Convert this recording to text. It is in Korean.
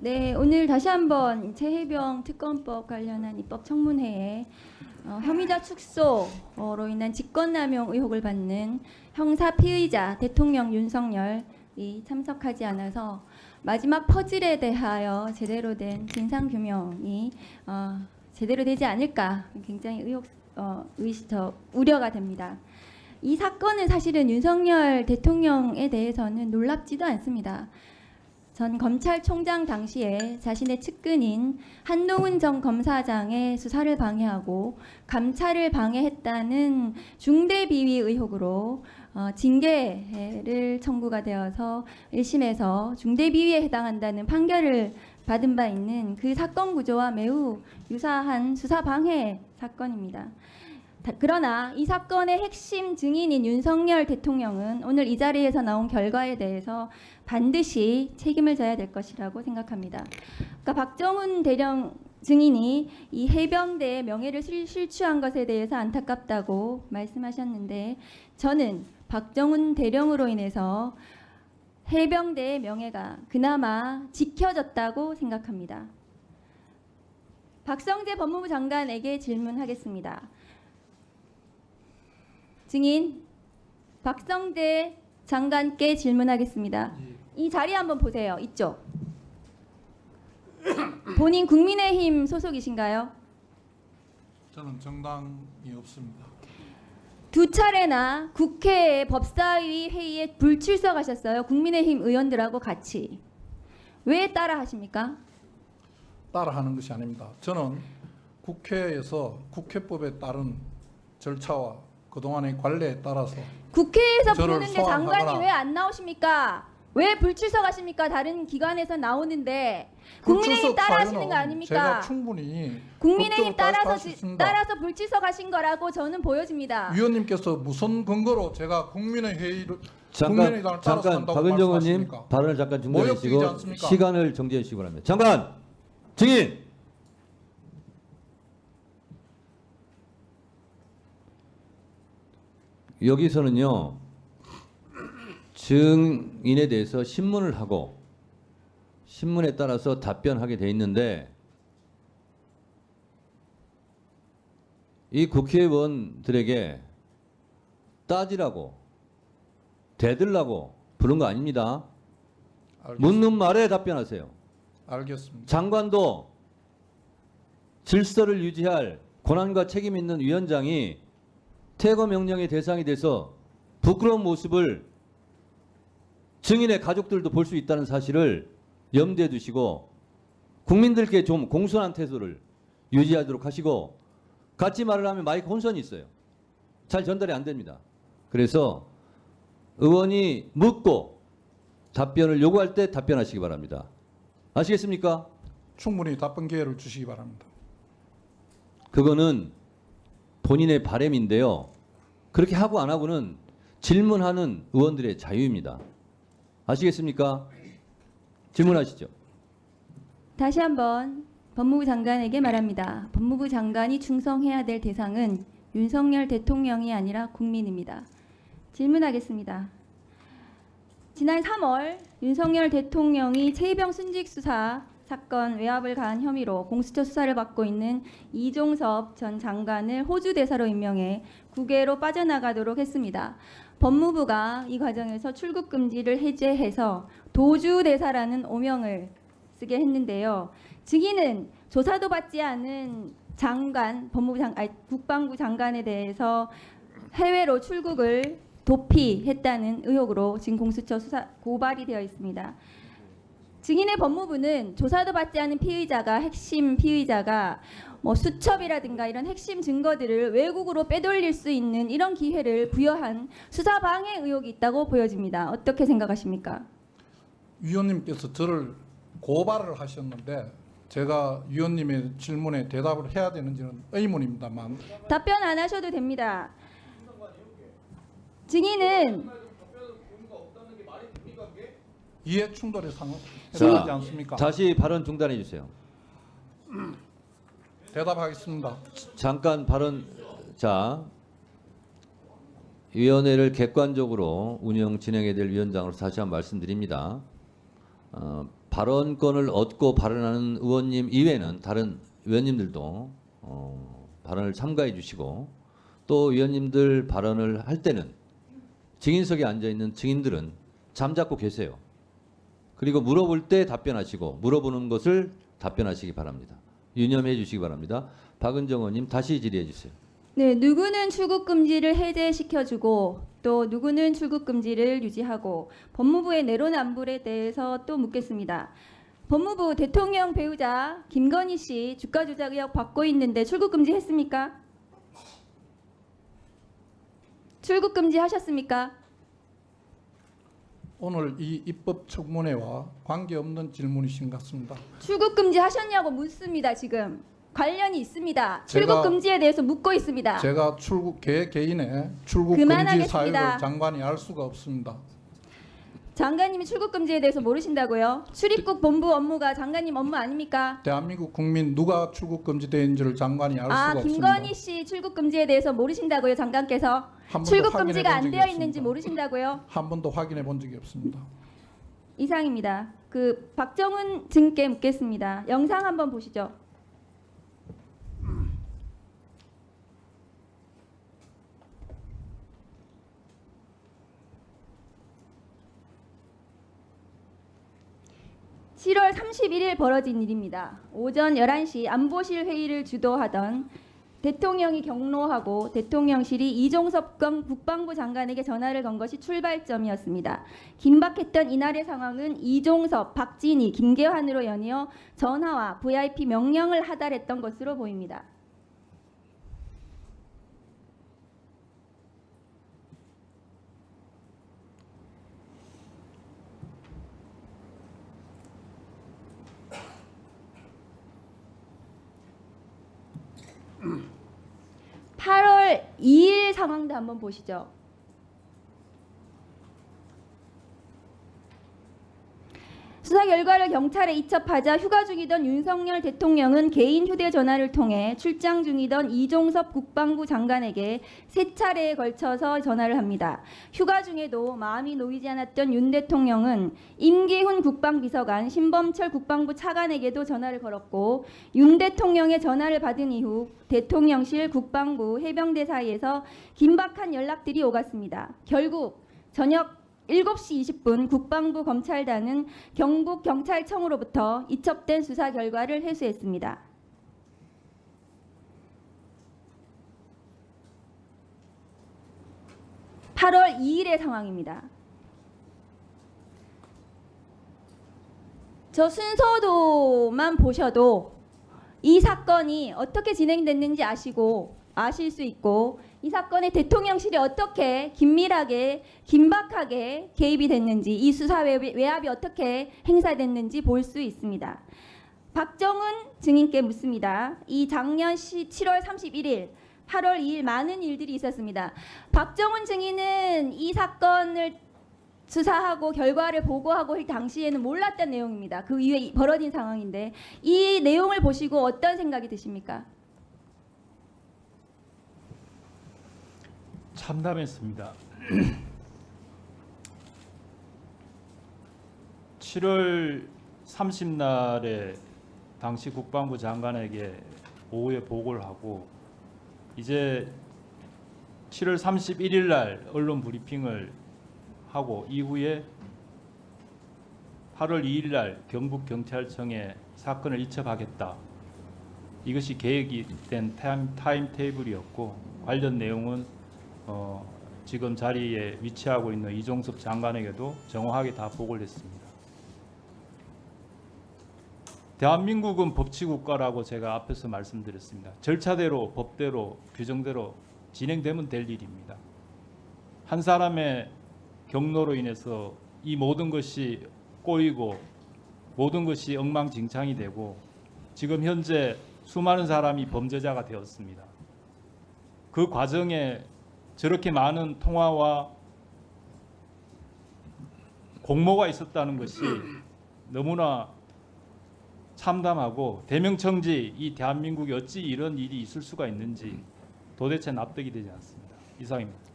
네, 오늘 다시 한번 최혜병 특검법 관련한 입법 청문회에 혐의자 축소로 인한 직권남용 의혹을 받는 형사 피의자 대통령 윤석열이 참석하지 않아서 마지막 퍼즐에 대하여 제대로 된 진상 규명이 제대로 되지 않을까 굉장히 우려가 됩니다. 이 사건은 사실은 윤석열 대통령에 대해서는 놀랍지도 않습니다. 전 검찰총장 당시에 자신의 측근인 한동훈 전 검사장의 수사를 방해하고 감찰을 방해했다는 중대비위 의혹으로 징계를 청구가 되어서 1심에서 중대비위에 해당한다는 판결을 받은 바 있는 그 사건 구조와 매우 유사한 수사 방해 사건입니다. 그러나 이 사건의 핵심 증인인 윤석열 대통령은 오늘 이 자리에서 나온 결과에 대해서 반드시 책임을 져야 될 것이라고 생각합니다. 그러니까 박정훈 대령 증인이 이 해병대의 명예를 실추한 것에 대해서 안타깝다고 말씀하셨는데 저는 박정훈 대령으로 인해서 해병대의 명예가 그나마 지켜졌다고 생각합니다. 박성재 법무부 장관에게 질문하겠습니다. 증인 박성재 장관께 질문하겠습니다. 이 자리 한번 보세요. 이쪽. 본인 국민의힘 소속이신가요? 저는 정당이 없습니다. 두 차례나 국회 법사위 회의에 불출석하셨어요. 국민의힘 의원들하고 같이. 왜 따라 하십니까? 따라하는 것이 아닙니다. 저는 국회에서 국회법에 따른 절차와 그동안의 관례에 따라서 국회에서 저를 부르는데 장관이 소환하거나 왜 안 나오십니까? 왜 불출석하십니까? 다른 기관에서 나오는데 국민의힘 불출석 따라 하시는 거 사유는 아닙니까? 제가 충분히 국민의힘 법적으로 할수 있습니다. 따라서 불출석하신 거라고 저는 보여집니다. 위원님께서 무슨 근거로 제가 국민의 회의를 잠깐 따라서 한다고 박은정 의원님 말씀하십니까? 발언을 잠깐 중단해 모욕되지 주시고 않습니까? 시간을 정지해 주시기 바랍니다. 장관 증인 여기서는요 증인에 대해서 신문을 하고 신문에 따라서 답변하게 돼 있는데 이 국회의원들에게 따지라고 대들라고 부른 거 아닙니다. 알겠습니다. 묻는 말에 답변하세요. 알겠습니다. 장관도 질서를 유지할 권한과 책임 있는 위원장이 퇴거 명령의 대상이 돼서 부끄러운 모습을 증인의 가족들도 볼 수 있다는 사실을 염두에 두시고 국민들께 좀 공손한 태도를 유지하도록 하시고 같이 말을 하면 마이크 혼선이 있어요. 잘 전달이 안 됩니다. 그래서 의원이 묻고 답변을 요구할 때 답변하시기 바랍니다. 아시겠습니까? 충분히 답변 기회를 주시기 바랍니다. 그거는 본인의 바람인데요. 그렇게 하고 안 하고는 질문하는 의원들의 자유입니다. 아시겠습니까? 질문하시죠. 다시 한번 법무부 장관에게 말합니다. 법무부 장관이 충성해야 될 대상은 윤석열 대통령이 아니라 국민입니다. 질문하겠습니다. 지난 3월 윤석열 대통령이 최혜병 순직 수사 사건 외압을 가한 혐의로 공수처 수사를 받고 있는 이종섭 전 장관을 호주 대사로 임명해 국외로 빠져나가도록 했습니다. 법무부가 이 과정에서 출국 금지를 해제해서 도주 대사라는 오명을 쓰게 했는데요. 증인은 조사도 받지 않은 장관, 국방부 장관에 대해서 해외로 출국을 도피했다는 의혹으로 지금 공수처 수사 고발이 되어 있습니다. 증인의 법무부는 조사도 받지 않은 핵심 피의자가 수첩이라든가 이런 핵심 증거들을 외국으로 빼돌릴 수 있는 이런 기회를 부여한 수사 방해 의혹이 있다고 보여집니다. 어떻게 생각하십니까? 위원님께서 저를 고발을 하셨는데 제가 위원님의 질문에 대답을 해야 되는지는 의문입니다만 답변 안 하셔도 됩니다. 증인은 이해 충돌에 해당하지 않습니까? 다시 발언 중단해 주세요. 대답하겠습니다. 잠깐 발언. 자, 위원회를 객관적으로 운영 진행해야 될 위원장으로 다시 한번 말씀드립니다. 발언권을 얻고 발언하는 의원님 이외에는 다른 의원님들도 발언을 참가해 주시고 또 의원님들 발언을 할 때는 증인석에 앉아 있는 증인들은 잠잡고 계세요. 그리고 물어볼 때 답변하시고 물어보는 것을 답변하시기 바랍니다. 유념해 주시기 바랍니다. 박은정 의원님 다시 질의해 주세요. 네, 누구는 출국 금지를 해제시켜주고 또 누구는 출국 금지를 유지하고 법무부의 내로남불에 대해서 또 묻겠습니다. 법무부 대통령 배우자 김건희 씨 주가 조작 의혹 받고 있는데 출국 금지 했습니까? 출국 금지 하셨습니까? 오늘 이 입법 청문회와 관계없는 질문이신 것 같습니다. 출국 금지 하셨냐고 묻습니다. 지금 관련이 있습니다. 제가- 출국 금지에 대해서 묻고 있습니다. 제가 개인의 출국 금지 그만하겠습니다. 사유를 장관이 알 수가 없습니다. 장관님이 출국 금지에 대해서 모르신다고요? 출입국 본부 업무가 장관님 업무 아닙니까? 대한민국 국민 누가 출국 금지되는지를 장관이 알 수가 없습니다. 김건희 씨 출국 금지에 대해서 모르신다고요, 장관께서? 한 번도 출국 확인해 금지가 본 안 적이 되어 있는지 없습니다. 모르신다고요? 한 번도 확인해 본 적이 없습니다. 이상입니다. 그 박정훈 증께 묻겠습니다. 영상 한번 보시죠. (7월 31일) 벌어진 일입니다. 오전 11시 안보실 회의를 주도하던 대통령이 경로하고 대통령실이 이종섭 국방부 장관에게 전화를 건 것이 출발점이었습니다. 긴박했던 이날의 상황은 이종섭, 박진희, 김계환으로 연이어 전화와 VIP 명령을 하달했던 것으로 보입니다. (8월 2일) 상황도 한번 보시죠. 수사 결과를 경찰에 이첩하자 휴가 중이던 윤석열 대통령은 개인 휴대전화를 통해 출장 중이던 이종섭 국방부 장관에게 3차례에 걸쳐서 전화를 합니다. 휴가 중에도 마음이 놓이지 않았던 윤 대통령은 임기훈 국방비서관, 신범철 국방부 차관에게도 전화를 걸었고 윤 대통령의 전화를 받은 이후 대통령실, 국방부, 해병대 사이에서 긴박한 연락들이 오갔습니다. 결국 저녁 7시 20분 국방부 검찰단은 경북경찰청으로부터 이첩된 수사 결과를 회수했습니다. (8월 2일의) 상황입니다. 저 순서도만 보셔도 이 사건이 어떻게 진행됐는지 아실 수 있고 이 사건에 대통령실이 어떻게 긴밀하게 긴박하게 개입이 됐는지 이 수사 외압이 어떻게 행사됐는지 볼 수 있습니다. 박정훈 증인께 묻습니다. 이 작년 7월 31일 8월 2일 많은 일들이 있었습니다. 박정훈 증인은 이 사건을 수사하고 결과를 보고하고 할 당시에는 몰랐던 내용입니다. 그 이후에 벌어진 상황인데 이 내용을 보시고 어떤 생각이 드십니까? 참담했습니다. 7월 30날에 당시 국방부 장관에게 오후에 보고를 하고 이제 7월 31일 날 언론 브리핑을 하고 이후에 8월 2일 날 경북경찰청에 사건을 이첩하겠다. 이것이 계획이 된 타임 테이블이었고 관련 내용은 지금 자리에 위치하고 있는 이종섭 장관에게도 정확하게 다 보고를 했습니다. 대한민국은 법치국가라고 제가 앞에서 말씀드렸습니다. 절차대로 법대로 규정대로 진행되면 될 일입니다. 한 사람의 경로로 인해서 이 모든 것이 꼬이고 모든 것이 엉망진창이 되고 지금 현재 수많은 사람이 범죄자가 되었습니다. 그 과정에 저렇게 많은 통화와 공모가 있었다는 것이 너무나 참담하고 대명청지 이 대한민국에 어찌 이런 일이 있을 수가 있는지 도대체 납득이 되지 않습니다. 이상입니다.